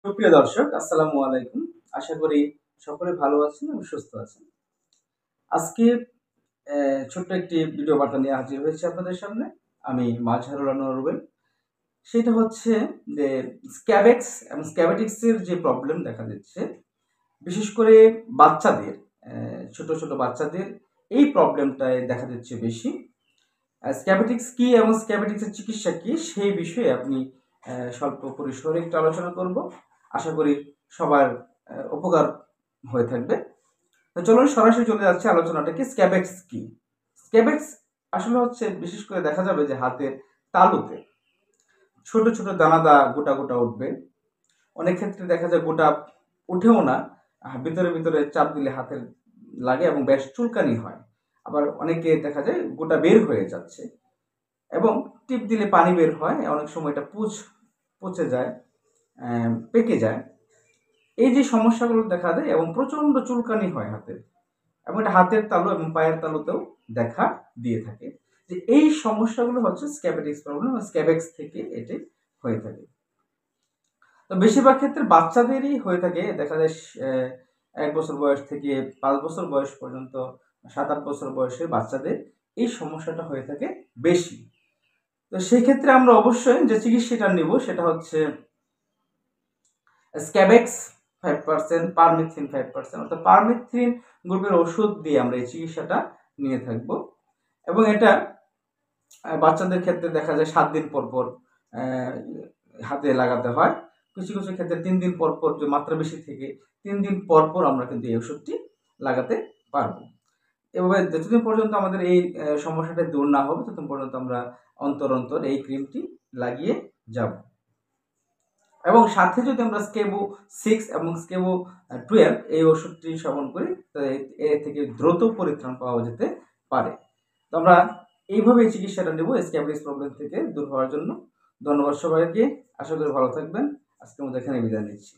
সুপ্রিয় দর্শক, আসসালামু আলাইকুম। আশা করি সকলে ভালো আছেন এবং সুস্থ আছেন। আজকে ছোট্ট একটি ভিডিও বার্তা নিয়ে হাজির হয়েছি আপনাদের সামনে। আমি মাজহারুল আনোয়ার রুবেল। সেটা হচ্ছে যে স্ক্যাবেক্স এবং স্ক্যাবেটিক্স এর যে প্রবলেম দেখা দিচ্ছে, বিশেষ করে বাচ্চাদের, ছোট বাচ্চাদের এই প্রবলেমটাই দেখা দিচ্ছে বেশি। স্ক্যাবেটিক্স কি এবং স্ক্যাবেটিক্স এর চিকিৎসা কি সেই বিষয়ে আপনি স্বল্প পরিসরে একটু আলোচনা করব। আশা করি সবার উপকার হয়ে থাকবে। তো চলুন সরাসরি চলে যাচ্ছে আলোচনাটা কি স্ক্যাবেক্স কি। স্ক্যাবেক্স আসলে হচ্ছে বিশেষ করে দেখা যাবে যে হাতের তালুতে ছোট দানাদার গোটা উঠবে। অনেক ক্ষেত্রে দেখা যায় গোটা উঠেও না, ভিতরে চাপ দিলে হাতের লাগে এবং বেশ চুলকানি হয়। আবার অনেকে দেখা যায় গোটা বের হয়ে যাচ্ছে এবং টিপ দিলে পানি বের হয়। অনেক সময় এটা পচে যায়, পেকে যায়। এই যে সমস্যাগুলো দেখা দেয় এবং প্রচন্ড চুলকানি হয় হাতে, এবং এটা হাতের তালু এবং পায়ের তালুতেও দেখা দিয়ে থাকে। যে এই সমস্যাগুলো হচ্ছে স্ক্যাবেটিক্স প্রবলেম বা স্ক্যাবেক্স থেকে এটি হয়ে থাকে। তো বেশিরভাগ ক্ষেত্রে বাচ্চাদেরই হয়ে থাকে। দেখা যায় 1 বছর বয়স থেকে 5 বছর বয়স পর্যন্ত, 7-8 বছর বয়সের বাচ্চাদের এই সমস্যাটা হয়ে থাকে বেশি। তো সেই ক্ষেত্রে আমরা অবশ্যই যে চিকিৎসাটা নিব সেটা হচ্ছে স্ক্যাবেক্স 5%, পারমেথ্রিন 5%, অর্থাৎ পারমেথ্রিন গ্রুপের ওষুধ দিয়ে আমরা এই চিকিৎসাটা নিয়ে থাকব। এবং এটা বাচ্চাদের ক্ষেত্রে দেখা যায় 7 দিন পর হাতে লাগাতে হয়। কিছু ক্ষেত্রে 3 দিন পর যে মাত্রা বেশি থেকে 3 দিন পর আমরা কিন্তু এই ওষুধটি লাগাতে পারবো। এভাবে যতদিন পর্যন্ত আমাদের এই সমস্যাটা দূর না হবে ততদিন পর্যন্ত আমরা অন্তর এই ক্রিমটি লাগিয়ে যাব। এবং সাথে যদি আমরা স্কেবো 6 এবং স্কেবো 12 এই ওষুধটি সেবন করি, এর থেকে দ্রুত পরিত্রাণ পাওয়া যেতে পারে। তো আমরা এইভাবে চিকিৎসাটা নেব স্ক্যাবিটিস প্রবলেম থেকে দূর হওয়ার জন্য। ধন্যবাদ সবাইকে। আশা করি ভালো থাকবেন। আজকের মতো এখানে বিদায় নিচ্ছি।